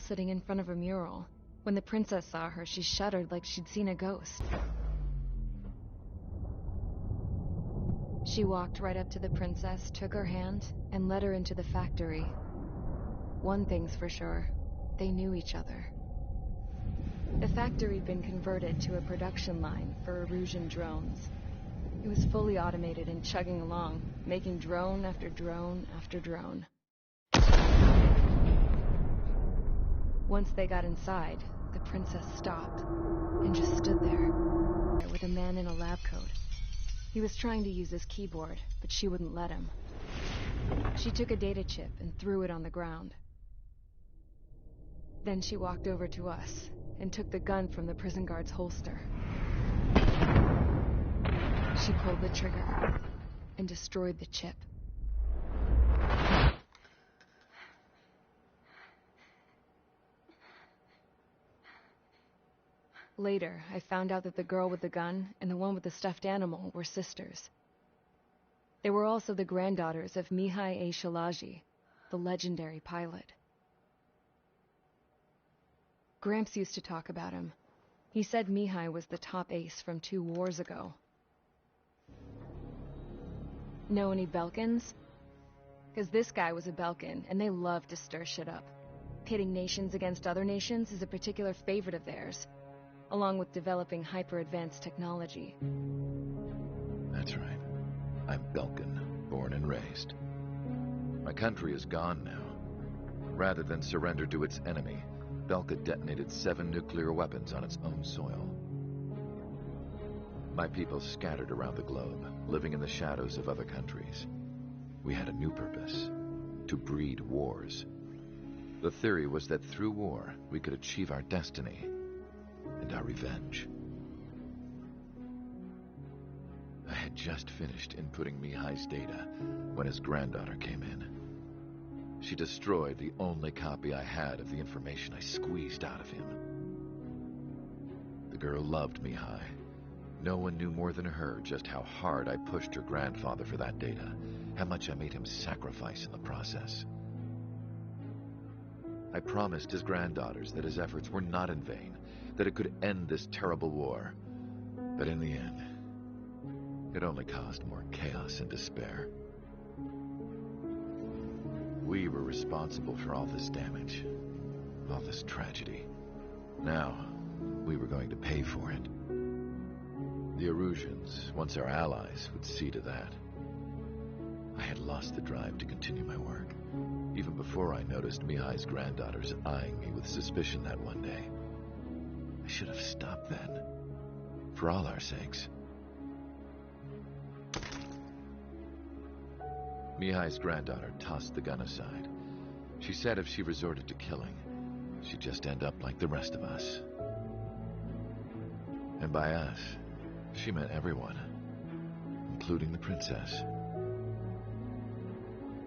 sitting in front of a mural. When the princess saw her, she shuddered like she'd seen a ghost. She walked right up to the princess, took her hand, and led her into the factory. One thing's for sure, they knew each other. The factory'd been converted to a production line for Erusian drones. It was fully automated and chugging along, making drone after drone after drone. Once they got inside, the princess stopped and just stood there with a man in a lab coat. He was trying to use his keyboard, but she wouldn't let him. She took a data chip and threw it on the ground. Then she walked over to us and took the gun from the prison guard's holster. She pulled the trigger and destroyed the chip. Later, I found out that the girl with the gun and the one with the stuffed animal were sisters. They were also the granddaughters of Mihai A. Shalaji, the legendary pilot. Gramps used to talk about him. He said Mihai was the top ace from 2 wars ago. Know any Belkans? Because this guy was a Belkan, and they love to stir shit up. Pitting nations against other nations is a particular favorite of theirs, along with developing hyper-advanced technology. That's right. I'm Belkan, born and raised. My country is gone now. Rather than surrender to its enemy, Belka detonated 7 nuclear weapons on its own soil. My people scattered around the globe, living in the shadows of other countries. We had a new purpose: to breed wars. The theory was that through war, we could achieve our destiny and our revenge. I had just finished inputting Mihai's data when his granddaughter came in. She destroyed the only copy I had of the information I squeezed out of him. The girl loved Mihai. No one knew more than her just how hard I pushed her grandfather for that data, how much I made him sacrifice in the process. I promised his granddaughters that his efforts were not in vain, that it could end this terrible war. But in the end, it only caused more chaos and despair. We were responsible for all this damage, all this tragedy. Now, we were going to pay for it. The Erusians, once our allies, would see to that. I had lost the drive to continue my work, even before I noticed Mihai's granddaughters eyeing me with suspicion that one day. I should have stopped then, for all our sakes. Mihai's granddaughter tossed the gun aside. She said if she resorted to killing, she'd just end up like the rest of us. And by us, she meant everyone, including the princess.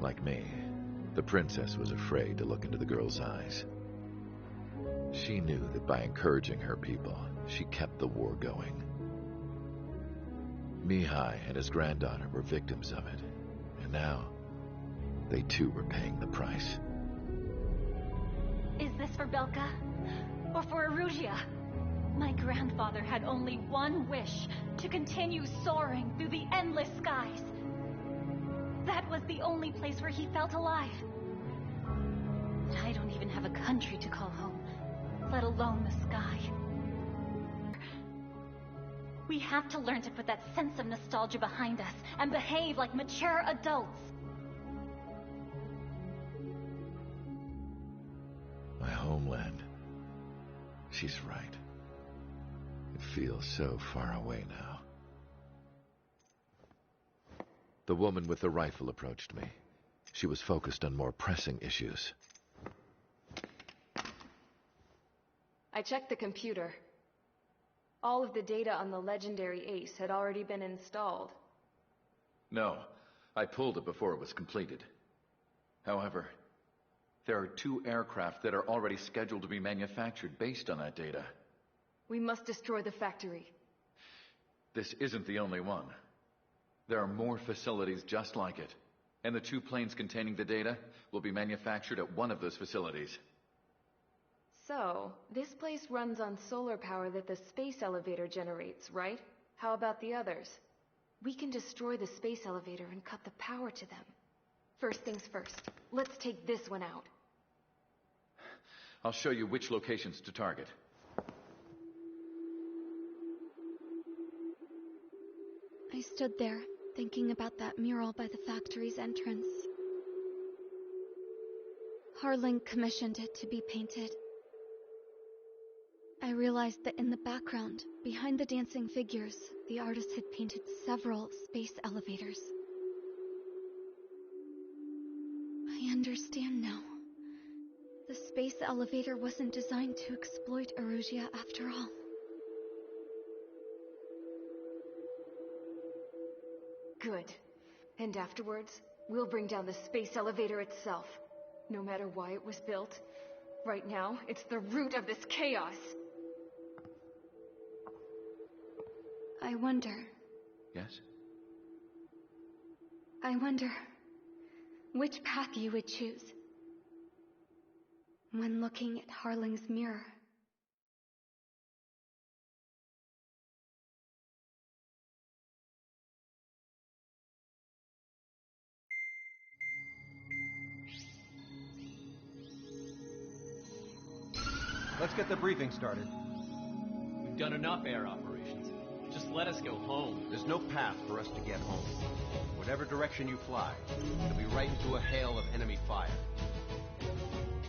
Like me, the princess was afraid to look into the girl's eyes. She knew that by encouraging her people, she kept the war going. Mihai and his granddaughter were victims of it, and now they too were paying the price. Is this for Belka? Or for Erusia? My grandfather had only one wish: to continue soaring through the endless skies. That was the only place where he felt alive. But I don't even have a country to call home, let alone the sky. We have to learn to put that sense of nostalgia behind us and behave like mature adults. My homeland. She's right. It feels so far away now. The woman with the rifle approached me. She was focused on more pressing issues. I checked the computer. All of the data on the legendary ace had already been installed. No, I pulled it before it was completed. However, there are 2 aircraft that are already scheduled to be manufactured based on that data. We must destroy the factory. This isn't the only one. There are more facilities just like it, and the 2 planes containing the data will be manufactured at one of those facilities. So, this place runs on solar power that the space elevator generates, right? How about the others? We can destroy the space elevator and cut the power to them. First things first, let's take this one out. I'll show you which locations to target. I stood there, thinking about that mural by the factory's entrance. Harling commissioned it to be painted. I realized that in the background, behind the dancing figures, the artist had painted several space elevators. I understand now. The space elevator wasn't designed to exploit Erusia after all. Good. And afterwards, we'll bring down the space elevator itself. No matter why it was built, right now, it's the root of this chaos. I wonder Yes? which path you would choose when looking at Harling's mirror. Let's get the briefing started. We've done enough air operations. Just let us go home. There's no path for us to get home. Whatever direction you fly, it'll be right into a hail of enemy fire.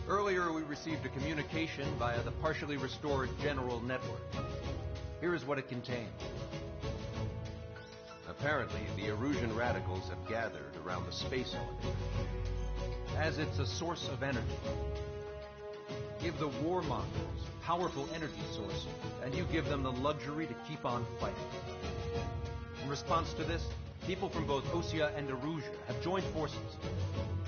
Earlier, we received a communication via the partially restored general network. Here is what it contained. Apparently, the Erusian radicals have gathered around the space elevator, as it's a source of energy. Give the warmongers a powerful energy source, and you give them the luxury to keep on fighting. In response to this, people from both Osea and Erusia have joined forces,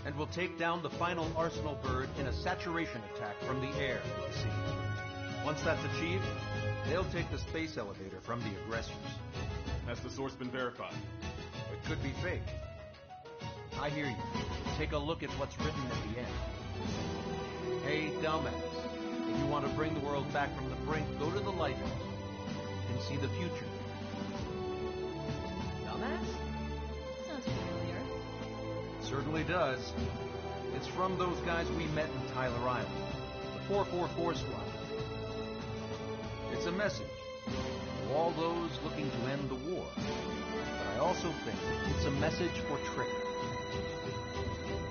and will take down the final Arsenal bird in a saturation attack from the air to the sea. Once that's achieved, they'll take the space elevator from the aggressors. Has the source been verified? It could be fake. I hear you. Take a look at what's written at the end. Hey, dumbass. If you want to bring the world back from the brink, go to the lighthouse. You can see the future. Dumbass? Sounds familiar. Certainly does. It's from those guys we met in Tyler Island. The 444 squad. It's a message to all those looking to end the war. But I also think it's a message for trickery.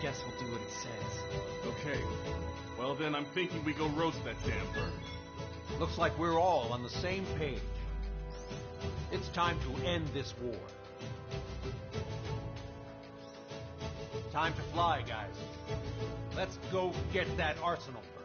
Guess we'll do what it says. Okay. Well then, I'm thinking we go roast that damn bird. Looks like we're all on the same page. It's time to end this war. Time to fly, guys. Let's go get that Arsenal bird.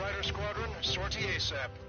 Strider Squadron, sortie ASAP.